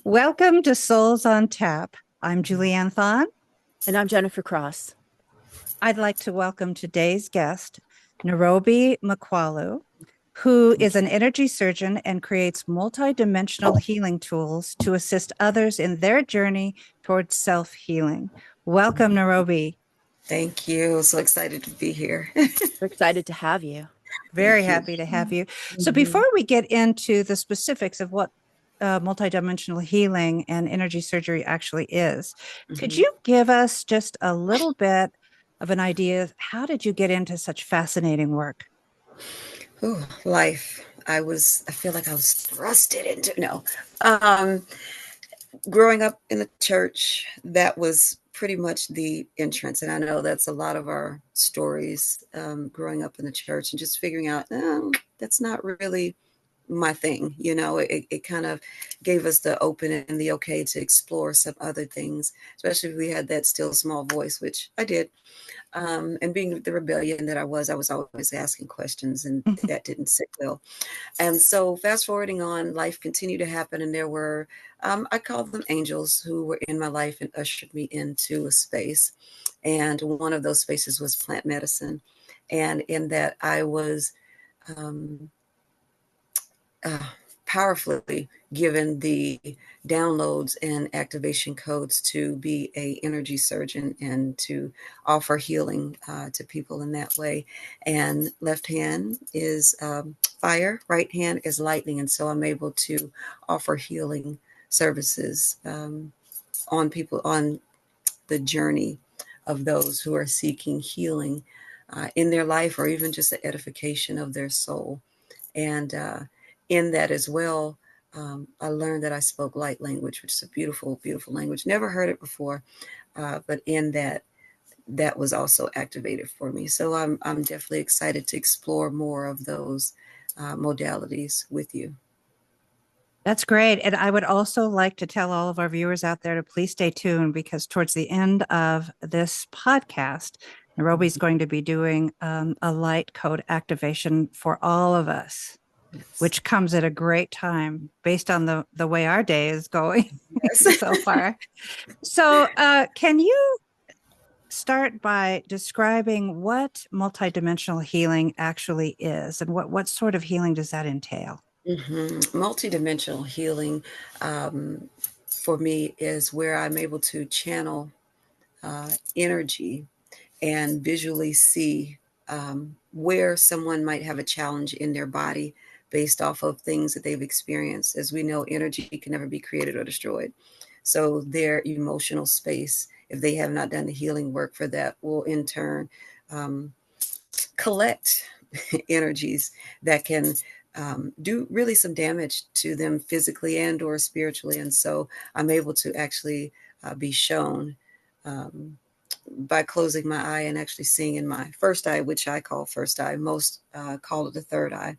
Welcome to Souls on Tap. I'm Julianne Thon. And I'm Jennifer Cross. I'd like to welcome today's guest, Narobi Mkwalu, who is an energy surgeon and creates multidimensional healing tools to assist others in their journey towards self-healing. Welcome, Narobi. Thank you. So excited to be here. We're excited to have you. Very happy to have you. So before we get into the specifics of what multidimensional healing and energy surgery actually is, could you give us just a little bit of an idea of how did you get into such fascinating work? Ooh, life. I feel like I was thrusted into, growing up in the church, that was pretty much the entrance. And I know that's a lot of our stories, growing up in the church and just figuring out, that's not really my thing. It kind of gave us the open and the okay to explore some other things, especially if we had that still small voice, which I did. And being the rebellion that I was always asking questions, and that didn't sit well. And so fast forwarding on, life continued to happen. And there were, I call them angels, who were in my life and ushered me into a space. And one of those spaces was plant medicine. And in that I was powerfully given the downloads and activation codes to be a energy surgeon and to offer healing to people in that way. And left hand is fire, right hand is lightning. And so I'm able to offer healing services on people on the journey of those who are seeking healing in their life, or even just the edification of their soul. And in that as well, I learned that I spoke light language, which is a beautiful, beautiful language. Never heard it before, but in that was also activated for me. So I'm definitely excited to explore more of those modalities with you. That's great. And I would also like to tell all of our viewers out there to please stay tuned, because towards the end of this podcast, Narobi is going to be doing a light code activation for all of us, which comes at a great time based on the way our day is going so far. So can you start by describing what multidimensional healing actually is, and what sort of healing does that entail? Multidimensional healing for me is where I'm able to channel energy and visually see where someone might have a challenge in their body based off of things that they've experienced. As we know, energy can never be created or destroyed. So their emotional space, if they have not done the healing work for that, will in turn collect energies that can do really some damage to them physically and or spiritually. And so I'm able to actually be shown by closing my eye and actually seeing in my first eye, which I call first eye. Most call it the third eye.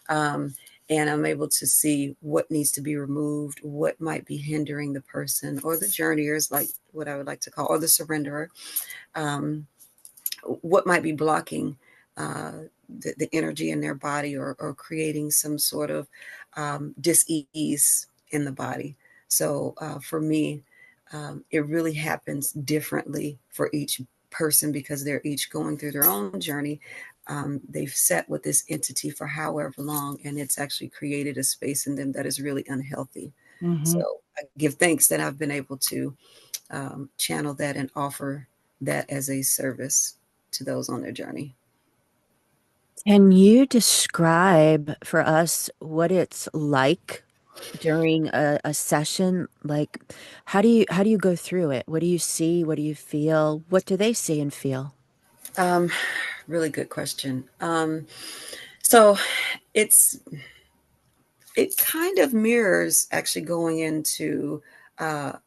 And I'm able to see what needs to be removed, what might be hindering the person or the journeyers, like what I would like to call, or the surrenderer, what might be blocking the energy in their body, or creating some sort of dis-ease in the body. So for me, it really happens differently for each person, because they're each going through their own journey. They've sat with this entity for however long, and it's actually created a space in them that is really unhealthy. So I give thanks that I've been able to channel that and offer that as a service to those on their journey. Can you describe for us what it's like during a session? Like, how do you go through it? What do you see? What do you feel? What do they see and feel? Really good question. So it kind of mirrors actually going into a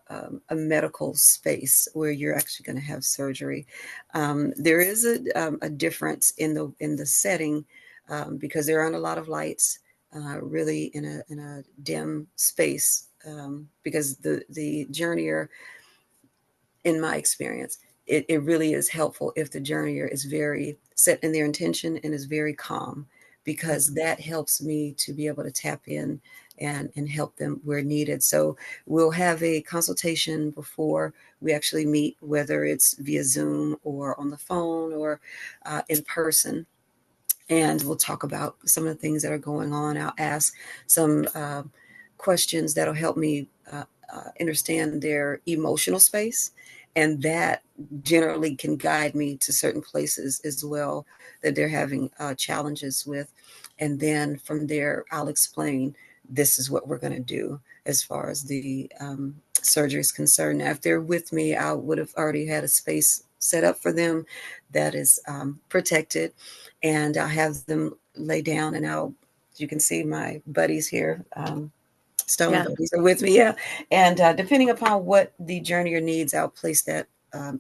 medical space where you're actually going to have surgery. There is a difference in the setting, because there aren't a lot of lights, really in a dim space, because the journeyer, in my experience, it really is helpful if the journeyer is very set in their intention and is very calm, because that helps me to be able to tap in and help them where needed. So we'll have a consultation before we actually meet, whether it's via Zoom or on the phone or in person. And we'll talk about some of the things that are going on. I'll ask some questions that'll help me understand their emotional space. And that generally can guide me to certain places as well that they're having challenges with. And then from there, I'll explain this is what we're going to do as far as the surgery is concerned. Now, if they're with me, I would have already had a space set up for them that is protected, and I'll have them lay down, and you can see my buddies here. Stone Yeah. buddies are with me, yeah. And depending upon what the journeyer needs, I'll place that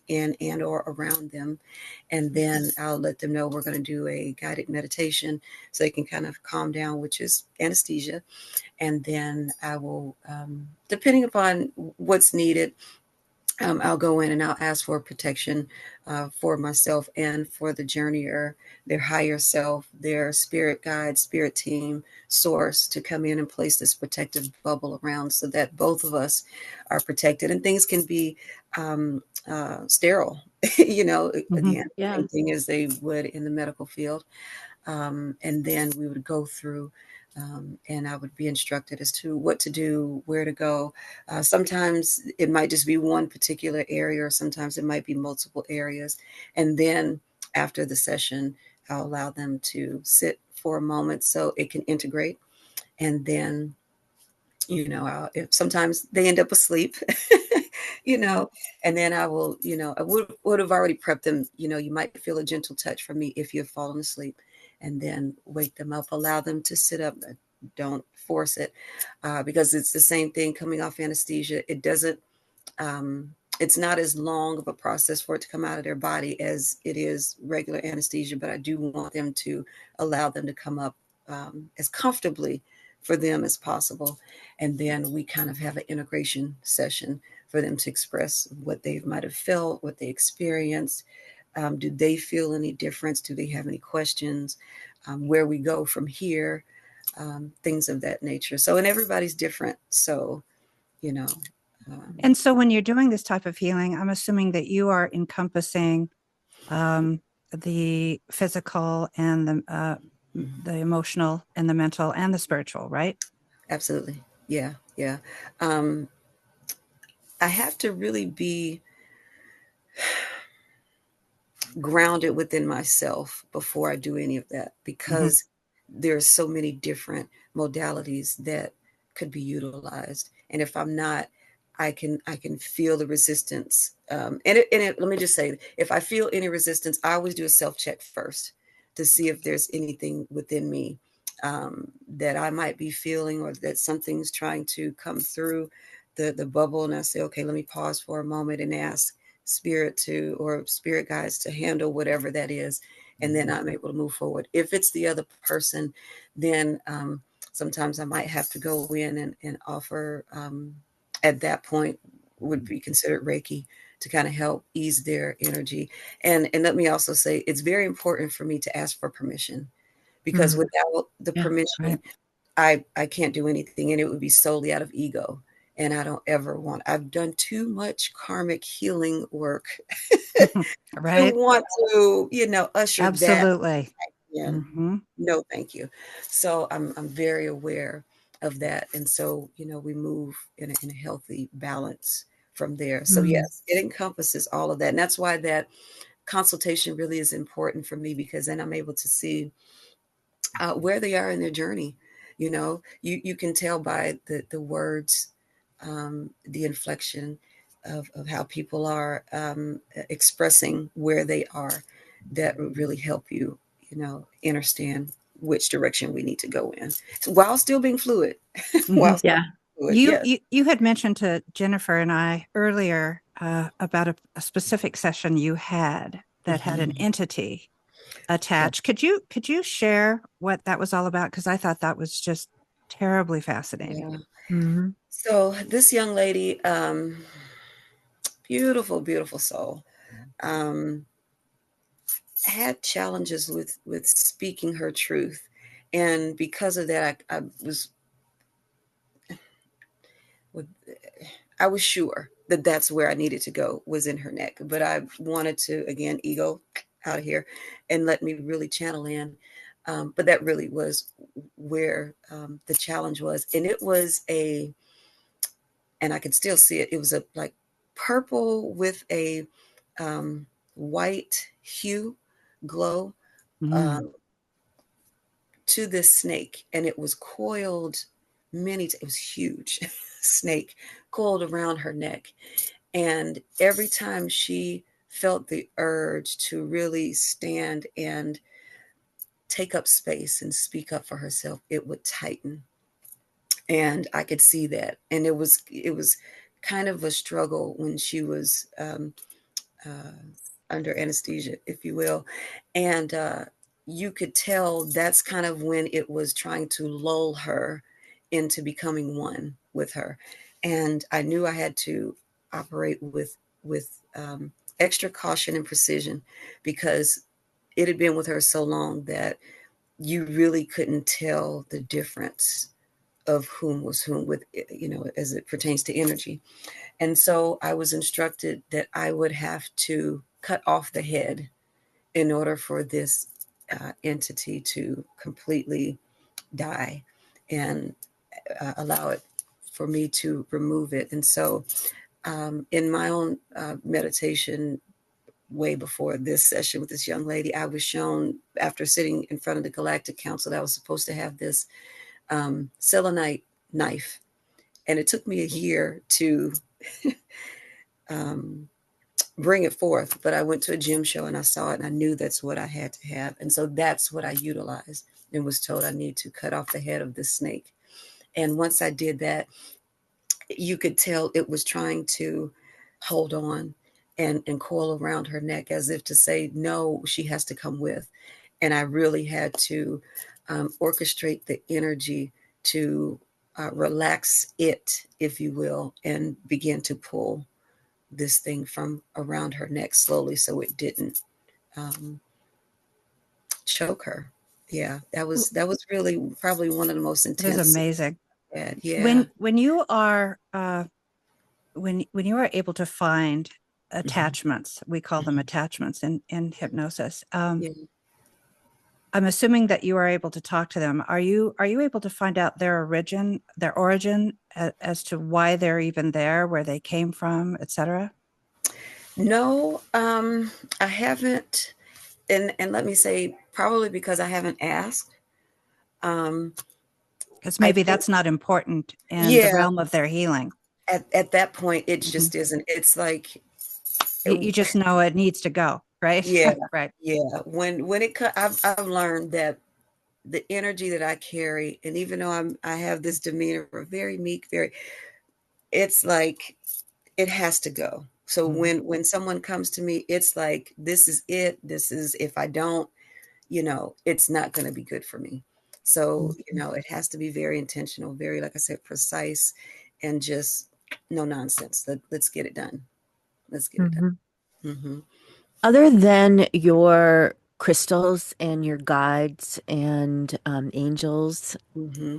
in and or around them, and then I'll let them know we're going to do a guided meditation so they can kind of calm down, which is anesthesia. And then I will, depending upon what's needed, I'll go in and I'll ask for protection for myself and for the journeyer, their higher self, their spirit guide, spirit team, source, to come in and place this protective bubble around so that both of us are protected. And things can be sterile, Mhm. again, Yeah. same thing as they would in the medical field. And then we would go through and I would be instructed as to what to do, where to go. Sometimes it might just be one particular area, or sometimes it might be multiple areas. And then after the session, I'll allow them to sit for a moment so it can integrate. And then, if sometimes they end up asleep, you know, and then I will, I would have already prepped them. You might feel a gentle touch from me if you've fallen asleep, and then wake them up, allow them to sit up. Don't force it, because it's the same thing coming off anesthesia. It's not as long of a process for it to come out of their body as it is regular anesthesia, but I do want them to allow them to come up as comfortably for them as possible. And then we kind of have an integration session for them to express what they might have felt, what they experienced. Do they feel any difference? Do they have any questions? Where we go from here, things of that nature. So, and everybody's different. So, you know, And so when you're doing this type of healing, I'm assuming that you are encompassing um, the physical and the emotional and the mental and the spiritual, right? absolutely. Yeah. Yeah. Um, I have to really be grounded within myself before I do any of that, Hmm. because there's so many different modalities that could be utilized. And if I'm not, I can feel the resistance. Let me just say, if I feel any resistance, I always do a self check first to see if there's anything within me that I might be feeling, or that something's trying to come through the bubble. And I say, okay, let me pause for a moment and ask spirit to, or spirit guides to, handle whatever that is, and then I'm able to move forward. If it's the other person, then sometimes I might have to go in and offer, at that point would be considered Reiki, to kind of help ease their energy. And let me also say, it's very important for me to ask for permission, because Mm. without the Yeah. permission, Right. I can't do anything, and it would be solely out of ego. And I don't ever want, I've done too much karmic healing work to Right. want to, usher that Absolutely. in. Hmm. No, thank you. So I'm very aware of that. And so, we move in a healthy balance from there. So Mm. yes, it encompasses all of that. And that's why that consultation really is important for me, because then I'm able to see where they are in their journey. You can tell by the words, the inflection of how people are expressing where they are, that would really help you, understand which direction we need to go in, while still being fluid. Hmm. While still Yeah. being fluid, You, yes. you you had mentioned to Jennifer and I earlier about a specific session you had that had an Mhm. entity Yeah. attached. Could you share what that was all about? Because I thought that was just terribly fascinating. Yeah. Hmm. So this young lady, beautiful, beautiful soul, um, had challenges with speaking her truth, and because of that, I was I was sure that that's where I needed to go, was in her neck. But I wanted to, again, ego out of here, and let me really channel in. But that really was where the challenge was. And it was and I could still see it. It was a like purple with a white hue glow Mm. um, to this snake. And it was coiled it was huge snake coiled around her neck. And every time she felt the urge to really stand and take up space and speak up for herself, it would tighten. And I could see that. And it was kind of a struggle when she was uh, under anesthesia, if you will. And you could tell that's kind of when it was trying to lull her into becoming one with her. And I knew I had to operate with extra caution and precision, because it had been with her so long that you really couldn't tell the difference of whom was whom, with, as it pertains to energy. And so I was instructed that I would have to cut off the head in order for this entity to completely die, and allow it for me to remove it. And so, in my own meditation, way before this session with this young lady, I was shown, after sitting in front of the Galactic Council, that I was supposed to have this selenite knife. And it took me a year to um, bring it forth. But I went to a gym show and I saw it, and I knew that's what I had to have. And so that's what I utilized, and was told I need to cut off the head of this snake. And once I did that, you could tell it was trying to hold on and coil around her neck, as if to say, no, she has to come with. And I really had to orchestrate the energy to relax it, if you will, and begin to pull this thing from around her neck slowly, so it didn't um, choke her. Yeah, that was really probably one of the most It is intense. amazing. Yeah. When you are when you are able to find Mhm. attachments, we call them Mhm. attachments in hypnosis. Yeah. I'm assuming that you are able to talk to them. Are you able to find out their origin, as to why they're even there, where they came from, etc.? No, I haven't, and let me say, probably because I haven't asked. Um, Because I maybe think, that's not important in the yeah, realm of their healing. at that point, it Mhm. just isn't. It's like, You just know it needs to go, right? yeah, Right. yeah. When I've learned that the energy that I carry, and even though I have this demeanor of very meek, it's like it has to go. So Mhm. when someone comes to me, it's like, this is it. This is, if I don't, it's not going to be good for me. So, Mhm. it has to be very intentional, very, like I said, precise, and just no nonsense. Let's get it done. Let's get it Mhm. done. Hmm. Other than your crystals and your guides and angels Hmm.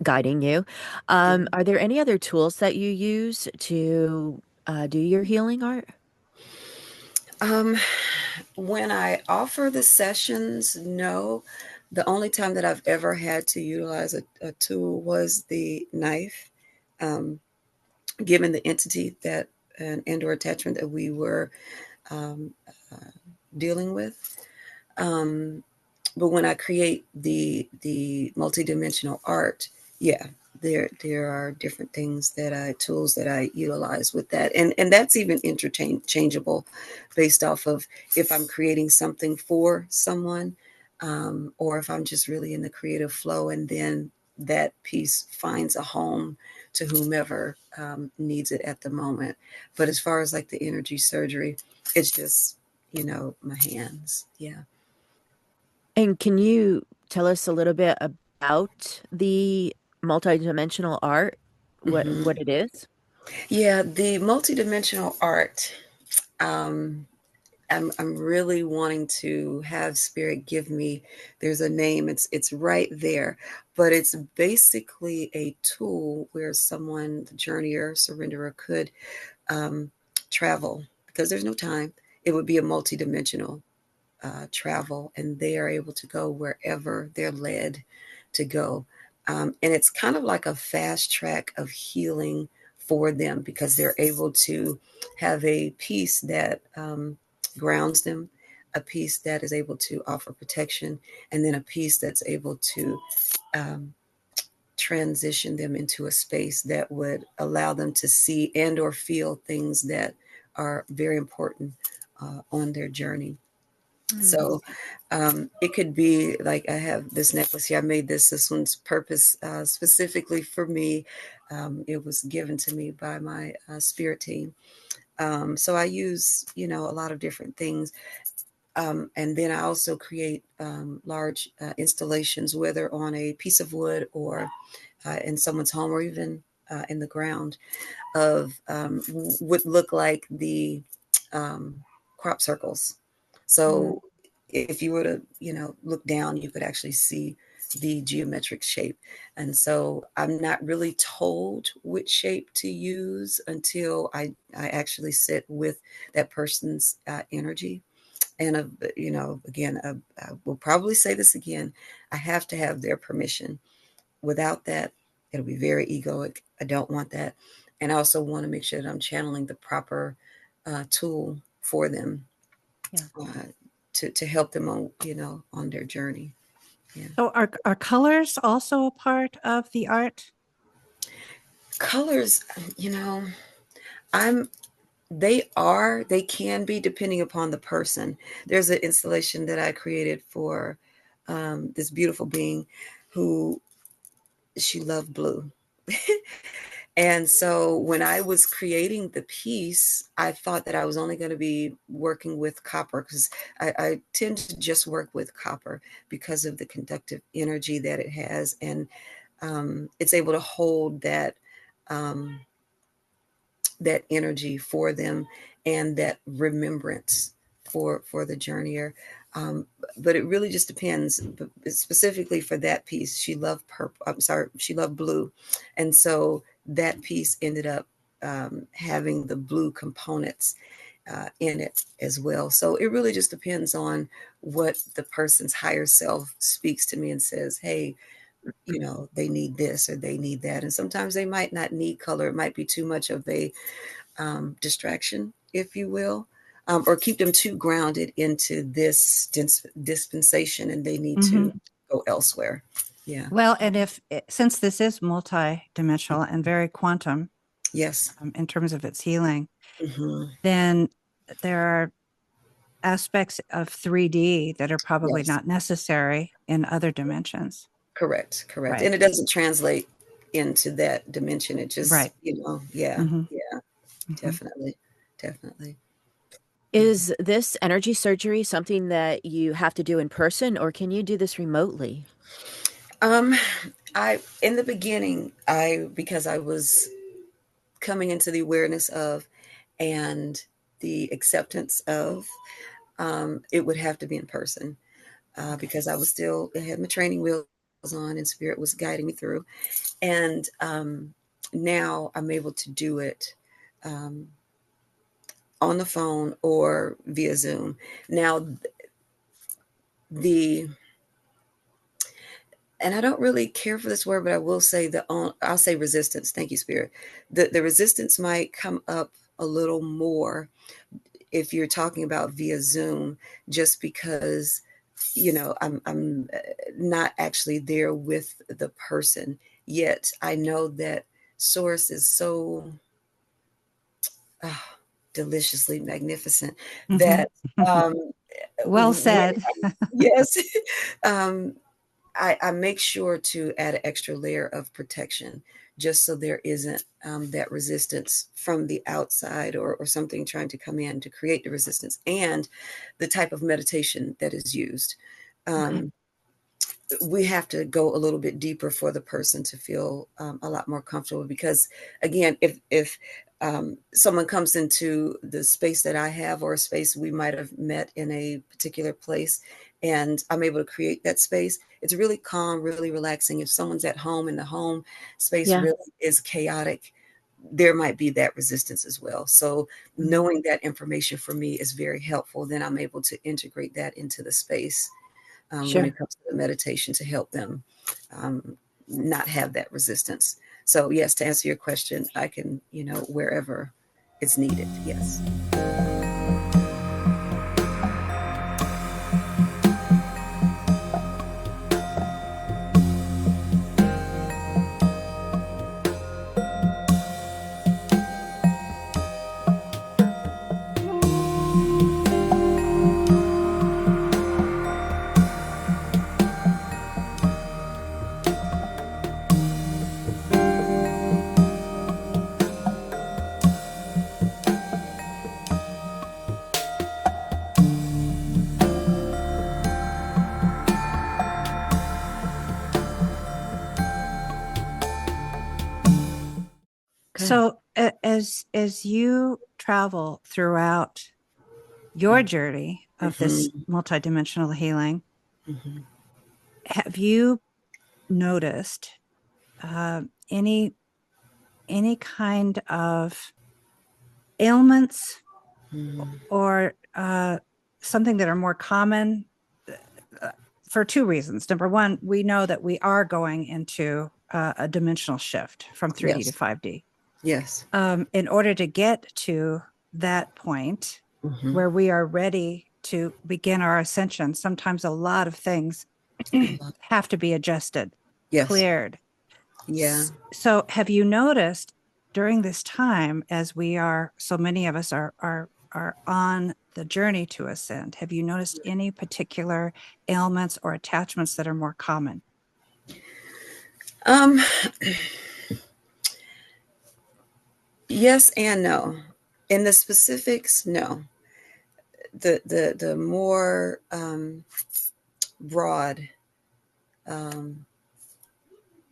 guiding you, Yeah. are there any other tools that you use to do your healing art? Um, when I offer the sessions, no. The only time that I've ever had to utilize a tool was the knife, um, given the entity that and or attachment that we were um, uh, dealing with. Um, but when I create the multidimensional art, yeah, there are different things tools that I utilize with that, and that's even interchangeable, based off of if I'm creating something for someone, or if I'm just really in the creative flow, and then that piece finds a home to whomever needs it at the moment. But as far as like the energy surgery, it's just, my hands. Yeah. And can you tell us a little bit about the multidimensional art? Hmm. What it is? Yeah, the multidimensional art. Um, I'm really wanting to have spirit give me, there's a name, it's right there, but it's basically a tool where someone, the journeyer, surrenderer, could travel, because there's no time. It would be a multidimensional travel, and they are able to go wherever they're led to go. And it's kind of like a fast track of healing for them, because they're able to have a peace that grounds them, a peace that is able to offer protection, and then a peace that's able to um, transition them into a space that would allow them to see and or feel things that are very important on their journey. Mm. So it could be like, I have this necklace here. I made this one's purpose specifically for me. It was given to me by my spirit team. So I use, a lot of different things. And then I also create large installations, whether on a piece of wood or in someone's home, or even in the ground, of would look like the crop circles. Mm. So if you were to, look down, you could actually see the geometric shape. And so I'm not really told which shape to use until I actually sit with that person's energy. And, again, I will probably say this again, I have to have their permission. Without that, it'll be very egoic. I don't want that. And I also want to make sure that I'm channeling the proper tool for them, Yeah. uh, to help them on, on their journey. Yeah. So are colors also a part of the art? Colors, you know, I'm they can be, depending upon the person. There's an installation that I created for this beautiful being who, she loved blue. And so when I was creating the piece, I thought that I was only going to be working with copper, because I tend to just work with copper because of the conductive energy that it has. And it's able to hold um, that energy for them, and that remembrance for the journeyer. Um, but it really just depends. But specifically for that piece, she loved purple. I'm sorry, she loved blue, and so that piece ended up having the blue components in it as well. So it really just depends on what the person's higher self speaks to me and says, "Hey, they need this or they need that." And sometimes they might not need color. It might be too much of a distraction, if you will, or keep them too grounded into this dispensation, and they need Hmm. to go elsewhere. Yeah. Well, and since this is multi-dimensional and very quantum Yes. in terms of its healing, Hmm. then there are aspects of 3D that are probably Yes. not necessary in other dimensions. Correct. Correct. Right. And it doesn't translate into that dimension. It just, Right. yeah, Hmm. yeah, Hmm. definitely, definitely. Is this energy surgery something that you have to do in person, or can you do this remotely? Um, in the beginning, because I was coming into the awareness of, and the acceptance of, it would have to be in person, Okay. because I had my training wheels on, and spirit was guiding me through. And now I'm able to do it um, on the phone or via Zoom. Now, the and I don't really care for this word, but I will say I'll say resistance. Thank you, Spirit. The resistance might come up a little more if you're talking about via Zoom, just because I'm not actually there with the person yet. I know that Source is so ah, deliciously magnificent Hmm. that um, Well when, said. yes, um, I make sure to add an extra layer of protection, just so there isn't that resistance from the outside, or something trying to come in to create the resistance, and the type of meditation that is used. Okay. Um, we have to go a little bit deeper for the person to feel a lot more comfortable, because again, if someone comes into the space that I have, or a space we might have met in a particular place, and I'm able to create that space, it's really calm, really relaxing. If someone's at home and the home space Yeah. really is chaotic, there might be that resistance as well. So knowing that information for me is very helpful. Then I'm able to integrate that into the space when Sure. it comes to the meditation to help them um, not have that resistance. So yes, to answer your question, I can, wherever it's needed. Yes. Okay. So as you travel throughout your journey of this Mm-hmm. multidimensional healing, Mm-hmm. have you noticed uh, any any kind of ailments Mm-hmm. or something that are more common uh, for two reasons. Number one, we know that we are going into a dimensional shift from 3D to Yes. 5D. Yes. In order to get to that point Mm-hmm. where we are ready to begin our ascension, sometimes a lot of things have to be adjusted, Yes. cleared. Yeah. So, have you noticed during this time, as we are, so many of us are on the journey to ascend? Have you noticed any particular ailments or attachments that are more common? Um, yes and no. In the specifics, no. The more broad um,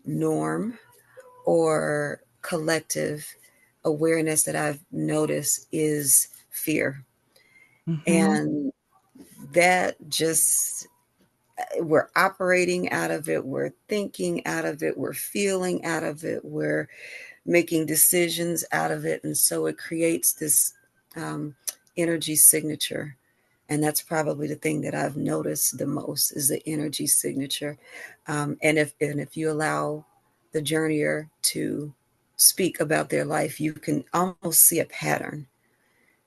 norm or collective awareness that I've noticed is fear. Mm-hmm. And that just, we're operating out of it, we're thinking out of it, we're feeling out of it, we're making decisions out of it. And so it creates this um, energy signature. And that's probably the thing that I've noticed the most is the energy signature. And if you allow the journeyer to speak about their life, you can almost see a pattern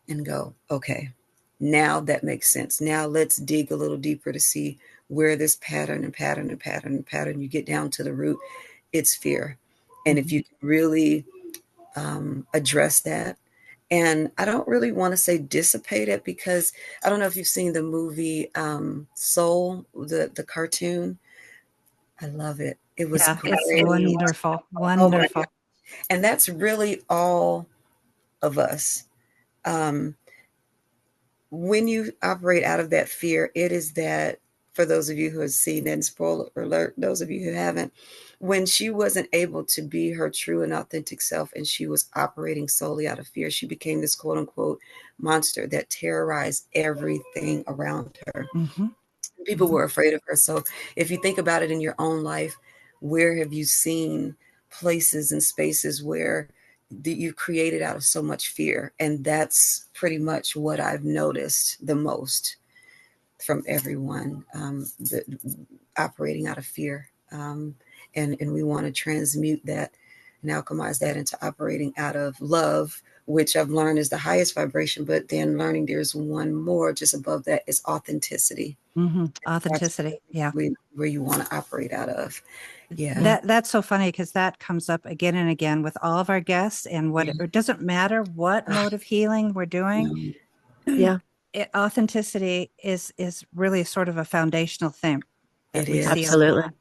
and go, okay, now that makes sense. Now let's dig a little deeper to see where this pattern, you get down to the root, it's fear. And if Mm-hmm. you can really address that, and I don't really want to say dissipate it, because I don't know if you've seen the movie Soul, the cartoon. I love it. It was Yeah, it's great. wonderful, Oh my God. wonderful. And that's really all of us. Um, when you operate out of that fear, it is that, for those of you who have seen it, and spoiler alert, those of you who haven't, when she wasn't able to be her true and authentic self and she was operating solely out of fear, she became this quote unquote monster that terrorized everything around her. Mm-hmm. People Mm-hmm. were afraid of her. So if you think about it in your own life, where have you seen places and spaces where you created out of so much fear? And that's pretty much what I've noticed the most from everyone, operating out of fear. And we want to transmute that and alchemize that into operating out of love, which I've learned is the highest vibration. But then learning there's one more just above that is authenticity. Mm-hmm. That's Authenticity. Yeah. where you want to operate out of. Yeah. Yeah. That's so funny because that comes up again and again with all of our guests, and what Yeah. it doesn't matter what Ah, mode of healing we're doing. no, Yeah. Authenticity is really sort of a foundational thing that it we see a is. Absolutely. lot.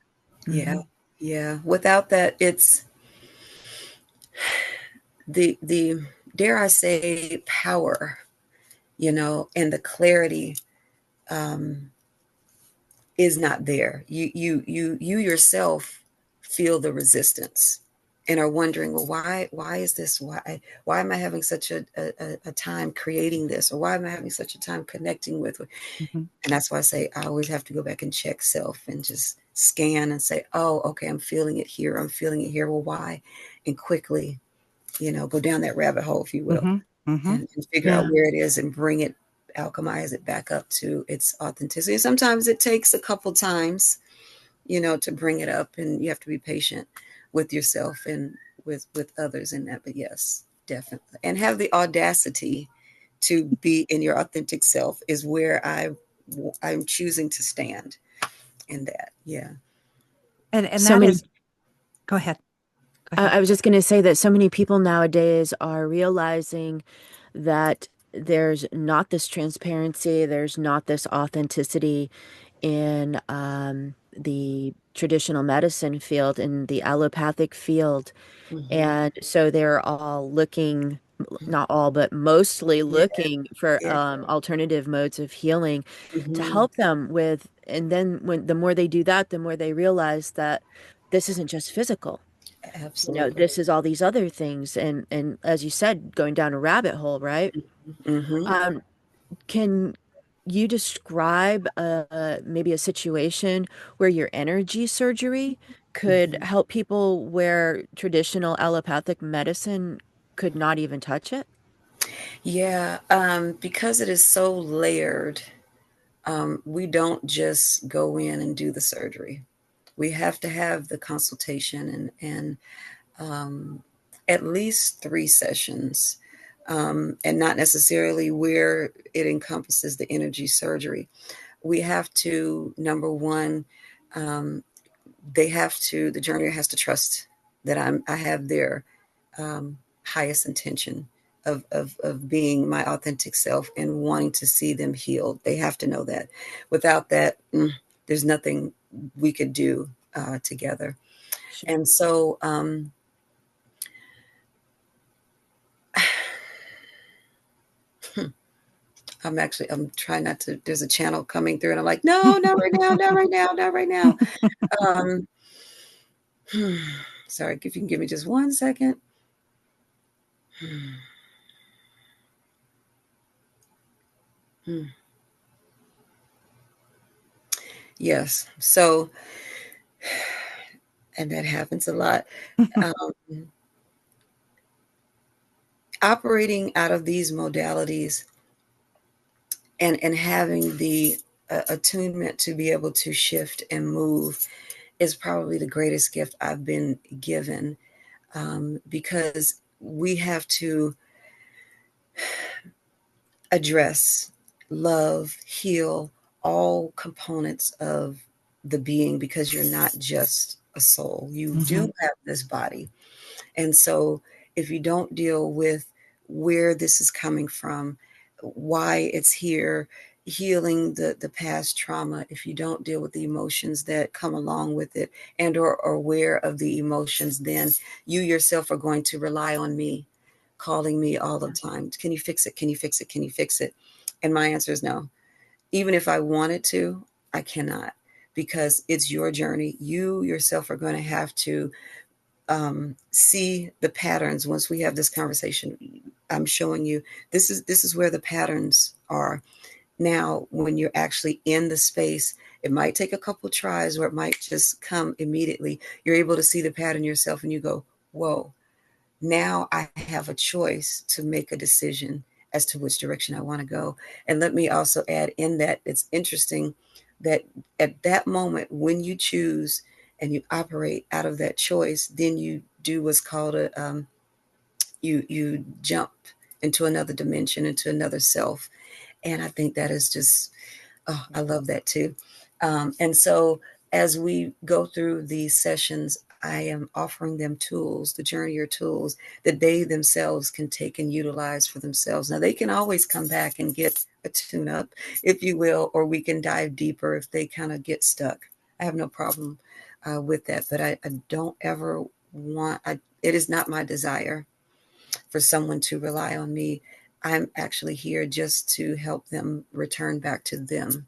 Yeah. Hmm. Yeah. Without that, it's the dare I say power, and the clarity um, is not there. You yourself feel the resistance. and are wondering, well, why is this? Why am I having such a time creating this? Or why am I having such a time connecting with? Mhm. And that's why I say I always have to go back and check self and just scan and say, oh, okay, I'm feeling it here. I'm feeling it here. Well, why? And quickly, go down that rabbit hole, if you will, Mhm. Mhm. and figure out Yeah. where it is and bring it, alchemize it back up to its authenticity. Sometimes it takes a couple times, to bring it up, and you have to be patient with yourself and with others in that. But yes, definitely. And have the audacity to be in your authentic self is where I'm choosing to stand in that. Yeah. And So that many is, go ahead. Go I ahead. I was just going to say that so many people nowadays are realizing that there's not this transparency, there's not this authenticity in the traditional medicine field, in the allopathic field. Mm-hmm. And so they're all looking, not all, but mostly Yeah. looking for Yeah. alternative modes of healing to Mm-hmm. help them with. And then when the more they do that, the more they realize that this isn't just physical. Absolutely. This is all these other things, and as you said, going down a rabbit hole, right? Mm-hmm. Um, can you describe maybe a situation where your energy surgery could Mm-hmm. help people where traditional allopathic medicine could not even touch it? Yeah. Because it is so layered, we don't just go in and do the surgery. We have to have the consultation and at least 3 sessions, and not necessarily where it encompasses the energy surgery. We have to, number one, um, the journeyer has to trust that I have their highest intention of being my authentic self and wanting to see them healed. They have to know that. Without that, there's nothing we could do together. Sure. And so, I'm trying not to, there's a channel coming through and I'm like, no, not right now, not right now, not right now. Um, sorry, if you can give me just 1 second. Yes. So, and that happens a lot. Um, Operating out of these modalities and having the attunement to be able to shift and move is probably the greatest gift I've been given, because we have to address, love, heal all components of the being, because you're not just a soul. You do Mhm. have this body. And so if you don't deal with where this is coming from, why it's here, healing the past trauma, if you don't deal with the emotions that come along with it and or are aware of the emotions, then you yourself are going to rely on me, calling me all the time. Can you fix it? Can you fix it? Can you fix it? And my answer is no. Even if I wanted to, I cannot, because it's your journey. You yourself are going to have to see the patterns. Once we have this conversation, I'm showing you this is where the patterns are. Now, when you're actually in the space, it might take a couple tries or it might just come immediately. You're able to see the pattern yourself and you go, whoa, now I have a choice to make a decision as to which direction I want to go. And let me also add in that it's interesting that at that moment, when you choose and you operate out of that choice, then you do what's called you jump into another dimension, into another self. And I think that is just, oh, I love that too. And so as we go through these sessions, I am offering them tools, the journeyer tools that they themselves can take and utilize for themselves. Now they can always come back and get a tune up, if you will, or we can dive deeper if they kind of get stuck. I have no problem with that, but I don't ever it is not my desire for someone to rely on me. I'm actually here just to help them return back to them,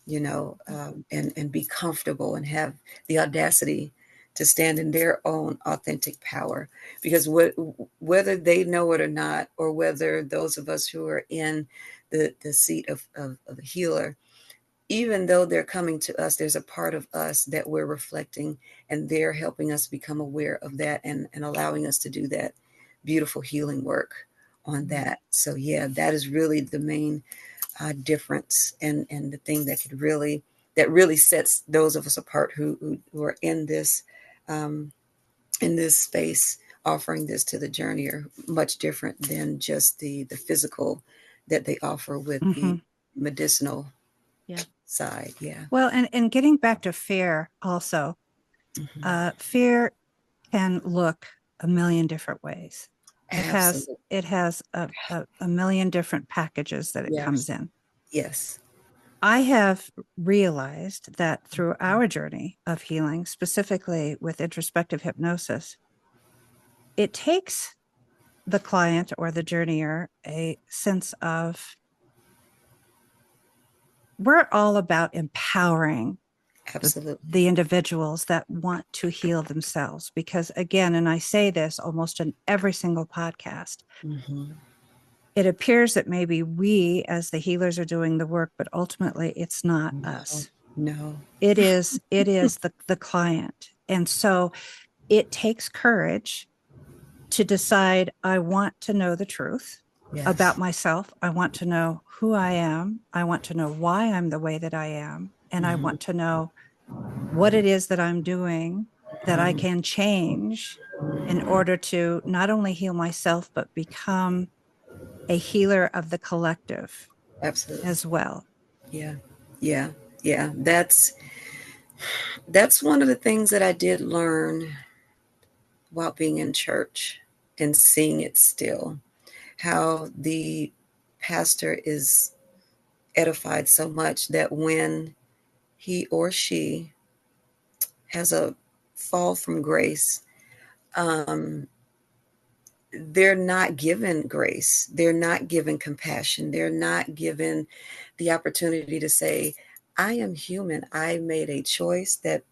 and be comfortable and have the audacity to stand in their own authentic power. Because whether they know it or not, or whether those of us who are in the seat of a healer, even though they're coming to us, there's a part of us that we're reflecting, and they're helping us become aware of that, and allowing us to do that beautiful healing work on that. So yeah, that is really the main difference, and the thing that that really sets those of us apart who are in this space, offering this to the journey, are much different than just the physical that they offer with the Hmm. medicinal Yeah. side. Yeah. Well, and getting back to fear also, Hmm. fear can look a million different ways. Absolutely. It has a million different packages that it comes Yes. in. Yes. I have realized that through our journey of healing, specifically with introspective hypnosis, it takes the client or the journeyer a sense of, we're all about empowering Absolutely. the individuals that want to heal themselves. Because again, and I say this almost in every single podcast, Hmm. it appears that maybe we as the healers are doing the work, but ultimately it's not No. us. No. It is the client. And so it takes courage to decide, I want to know the truth about Yes. myself. I want to know who I am. I want to know why I'm the way that I am. And I Hmm. want to know what it is that I'm doing that I can change in order to not only heal myself, but become a healer of the collective Absolutely. as well. Yeah. Yeah. Yeah. That's one of the things that I did learn while being in church and seeing it still, how the pastor is edified so much that when he or she has a fall from grace, um, they're not given grace. They're not given compassion. They're not given the opportunity to say, I am human. I made a choice that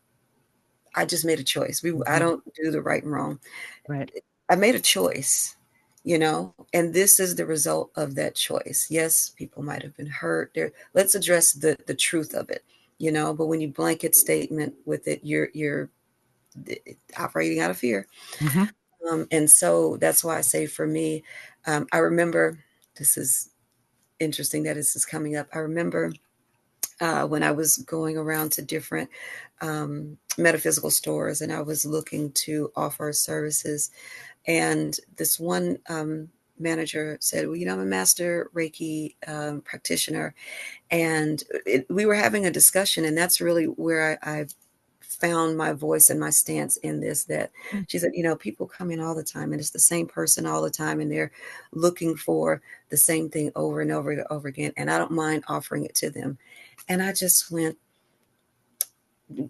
I just made a choice. I Mhm. don't do the right and wrong. Right. I made a choice, and this is the result of that choice. Yes, people might have been hurt. There, let's address the truth of it, but when you blanket statement with it, you're operating out of fear. Mhm. And so that's why I say, for me, I remember, this is interesting that this is coming up. I remember when I was going around to different metaphysical stores, and I was looking to offer services. And this one manager said, well, I'm a master Reiki practitioner. And we were having a discussion, and that's really where I found my voice and my stance in this. That she said, people come in all the time, and it's the same person all the time, and they're looking for the same thing over and over and over again, and I don't mind offering it to them. And I just went,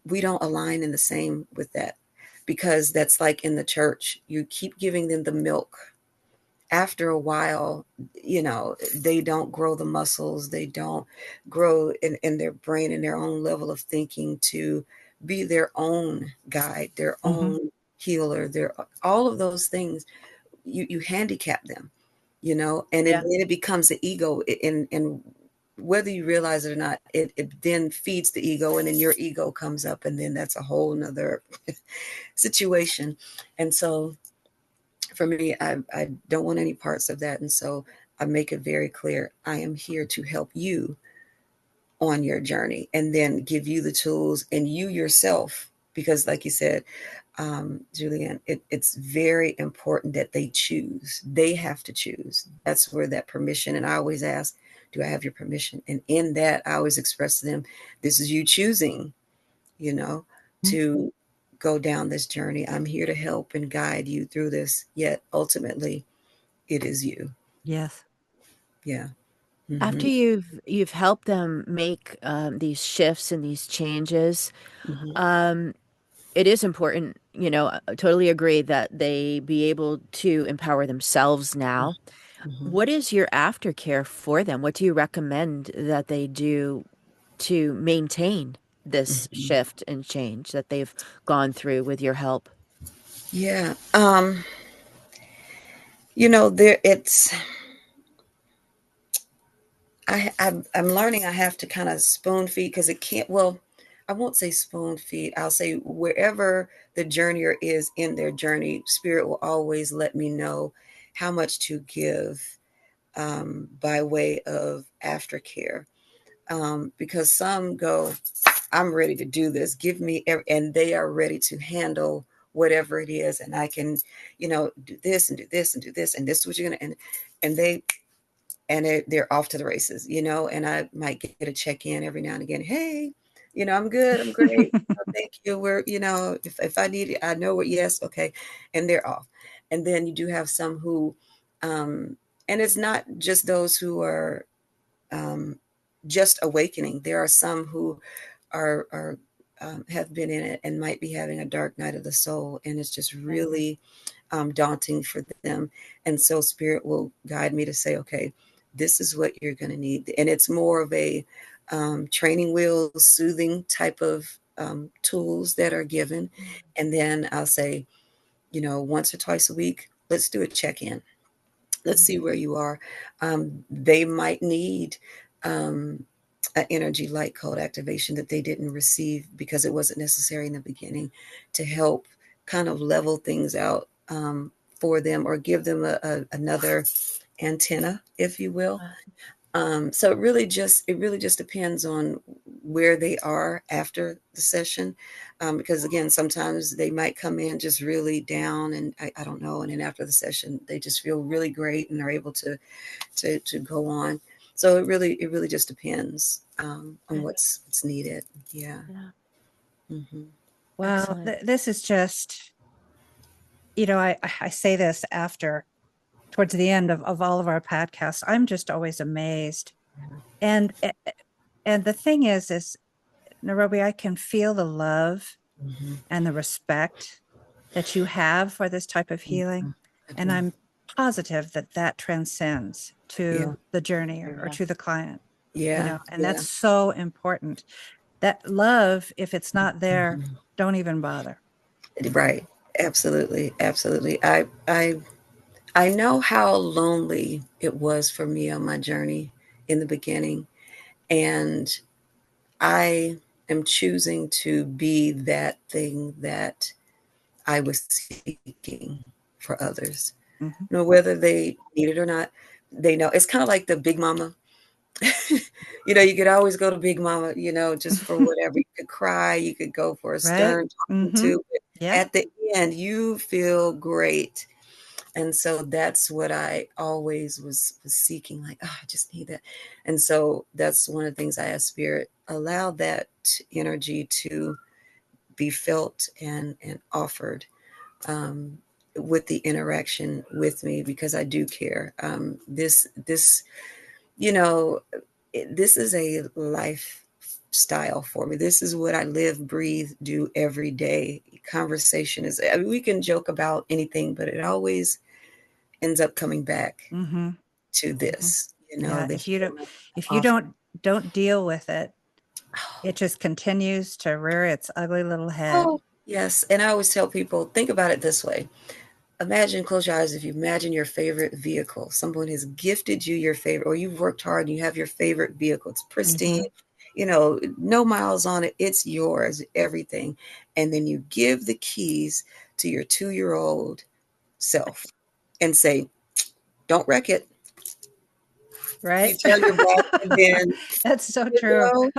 we don't align in the same with that, because that's like in the church, you keep giving them the milk. After a while, they don't grow the muscles, they don't grow in their brain and their own level of thinking to be their own guide, their Mhm. own healer, their all of those things. You handicap them, and Yeah. then it becomes the ego, and whether you realize it or not, it then feeds the ego, and then your ego comes up, and then that's a whole nother situation. And so for me, I don't want any parts of that. And so I make it very clear, I am here to help you on your journey, and then give you the tools, and you yourself, because like you said, Julianne, it's very important that they have to choose. That's where that permission, and I always ask, do I have your permission? And in that, I always express to them, this is you choosing, you know, Mhm. to go down this journey. I'm here to help and guide you through this, yet ultimately it is you. Yes. Yeah. Hmm. After you've helped them make these shifts and these changes, Hmm. um, it is important, I totally agree that they be able to empower themselves now. Hmm. What is your aftercare for them? What do you recommend that they do to maintain? this shift and change that they've gone through with your help? Yeah. There it's I'm learning I have to kind of spoon feed because it can't, well, I won't say spoon feed. I'll say wherever the journeyer is in their journey, spirit will always let me know how much to give by way of aftercare. Because some go, I'm ready to do this. Give me, and they are ready to handle whatever it is, and I can, do this and do this and do this, and this is what you're gonna, and they they're off to the races, and I might get a check in every now and again. Hey, I'm good. I'm great. Thank you. We're, if I need it, I know what, yes. Okay. And they're off. And then you do have some who, and it's not just those who are just awakening. There are some who are have been in it and might be having a dark night of the soul. And it's just really daunting for them. And so spirit will guide me to say, okay, this is what you're going to need. And it's more of a training wheels, soothing type of tools that are given. And then I'll say, once or twice a week, let's do a check-in. Let's see where you are. They might need an energy light code activation that they didn't receive because it wasn't necessary in the beginning, to help kind of level things out for them, or give them another antenna, if you will. So it really just depends on where they are after the session, because again, sometimes they might come in just really down, and I don't know, and then after the session they just feel really great and are able to go on. So it really just depends on what's needed. Yeah. Mm-hmm. Well, Excellent. this is just, I say this after, towards the end of all of our podcasts. I'm just always amazed. And the thing is Narobi, I can feel the love Mm-hmm. and the respect that you have for this type of healing. And I'm positive that that transcends Yeah. to the journey or to the client, Yeah. and Yeah. that's so important. That love, if it's not there, don't even bother. Right. Absolutely. Absolutely. I know how lonely it was for me on my journey in the beginning, and I am choosing to be that thing that I was seeking for others. Mm-hmm. Whether they need it or not, they know. It's kind of like the big mama. You could always go to big mama, just for whatever. You could cry, you could go for a Right. stern talking Mm-hmm. to, but Yeah. at the end, you feel great. And so that's what I always was seeking, like, oh, I just need that. And so that's one of the things I ask spirit, allow that energy to be felt and offered um, with the interaction with me, because I do care. This, you know, this is a lifestyle for me. This is what I live, breathe, do every day. Conversation is, I mean, we can joke about anything, but it always ends up coming back Mm-hmm. to Mm-hmm. this, Yeah. the If you don't, healing if you offer. don't deal with it, it just continues to rear its ugly little head. Oh, yes. And I always tell people, think about it this way. Imagine, close your eyes. If you imagine your favorite vehicle, someone has gifted you your favorite, or you've worked hard and you have your favorite vehicle. It's pristine, Mm-hmm. no miles on it. It's yours, everything. And then you give the keys to your 2-year-old self and say, don't wreck it. You Right. turn your back, and then, That's so you true. know,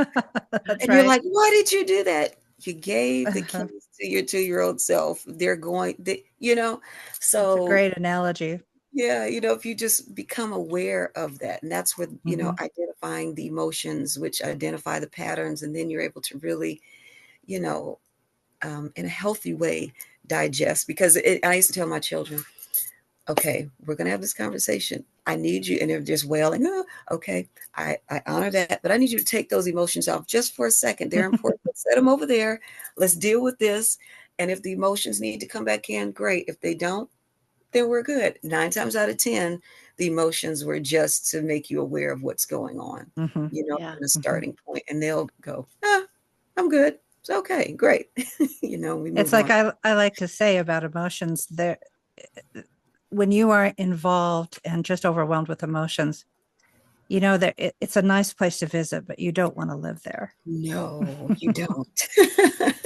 That's and you're right. like, why did you do that? You gave the Uh-huh. keys to your 2-year-old self. They're going, That's a so great analogy. yeah, if you just become aware of that, and that's where, Mm-hmm. identifying the emotions, which identify the patterns, and then you're able to really, you know, in a healthy way, digest. Because I used to tell my children, okay, we're going to have this conversation. I need you. And they're just wailing, oh, okay, I honor that. But I need you to take those emotions off just for a second. They're important. Let's set them over there. Let's deal with this. And if the emotions need to come back in, great. If they don't, then we're good. 9 times out of 10, the emotions were just to make you aware of what's going on, Mm-hmm. Yeah. in a Mm-hmm. starting point. And they'll go, ah. I'm good. It's okay. Great. We It's move like on. I like to say about emotions there, when you are involved and just overwhelmed with emotions, that it's a nice place to visit, but you don't want to live there. No, you don't.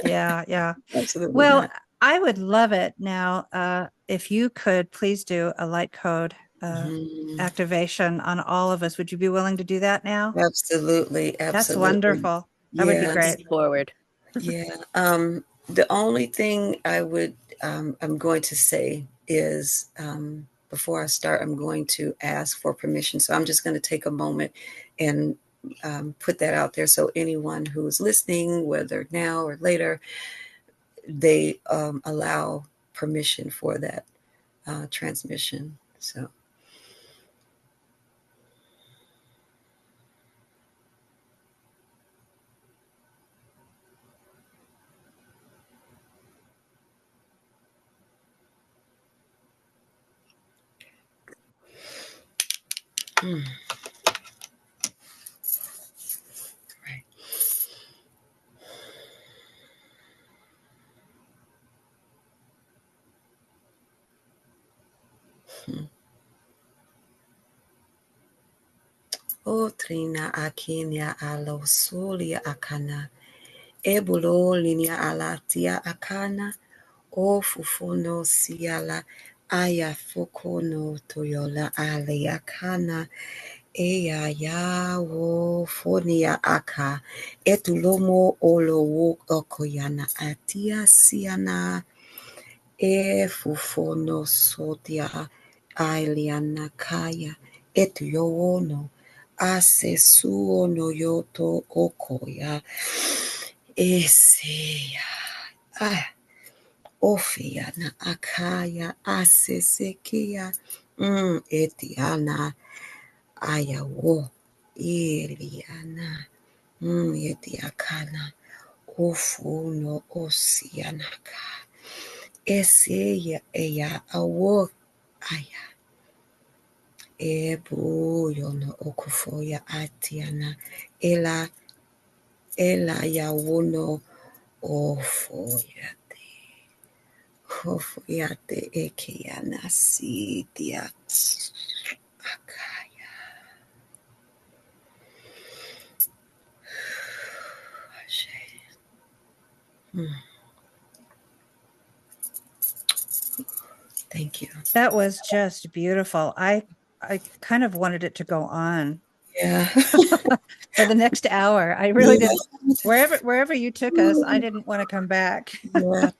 Yeah, yeah. Absolutely Well, not. I would love it now, if you could please do a light code Mhm. activation on all of us. Would you be willing to do that now? Absolutely. That's Absolutely. wonderful. That would be Yes. great. Looking forward. Yeah. The only thing I'm going to say is, before I start, I'm going to ask for permission. So I'm just going to take a moment and put that out there. So anyone who's listening, whether now or later, they allow permission for that transmission. So. Mm, right. Hmm. O trina akinia alo solia akana. Ebulo linia alatia akana. O fufono siala aya fukono toyola aliakana. Eya ya wo fonia aka. Etulomo olo wo okoyana atia siana. E fufono sotia ailiana kaya. Etu yowono. Ase suono yoto okoya. Eseya. Ah. Ofia na akaya asesekia etiana ayawo iliana etiakana ofuno osianaka eseya eya awo aya ebuyo no okufoya atiana ela yawono ofoya Kofiate ekeanasi dia akaya. Thank you. That was just beautiful. I kind of wanted it to go on Yeah. for the next hour. I really Yeah. didn't. Wherever you took us, I didn't want to come back. Yeah.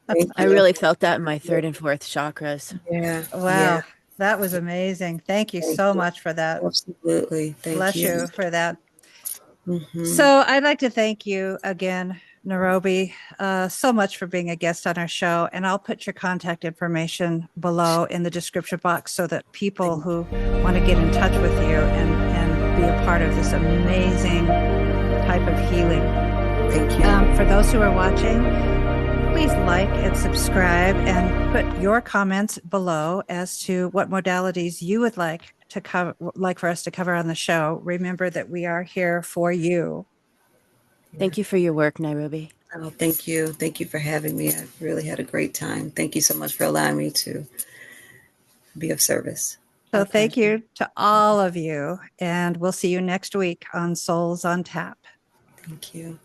Thank I you. really felt that in my third and fourth chakras. Yeah. Yeah. Wow, that was amazing. Thank you Thank so you. much for that. Absolutely. Thank Bless you. you for that. Mm-hmm. So I'd like to thank you again, Narobi, so much for being a guest on our show. And I'll put your contact information below in the description box so that people who want to get in touch with you and be a part of this amazing type of healing. Thank you. For those who are watching, please like and subscribe and put your comments below as to what modalities you would like to cover, like for us to cover on the show. Remember that we are here for you. Thank you for your work, Narobi. Oh, thank you. Thank you for having me. I really had a great time. Thank you so much for allowing me to be of service. So Our thank pleasure. you to all of you, and we'll see you next week on Souls on Tap. Thank you.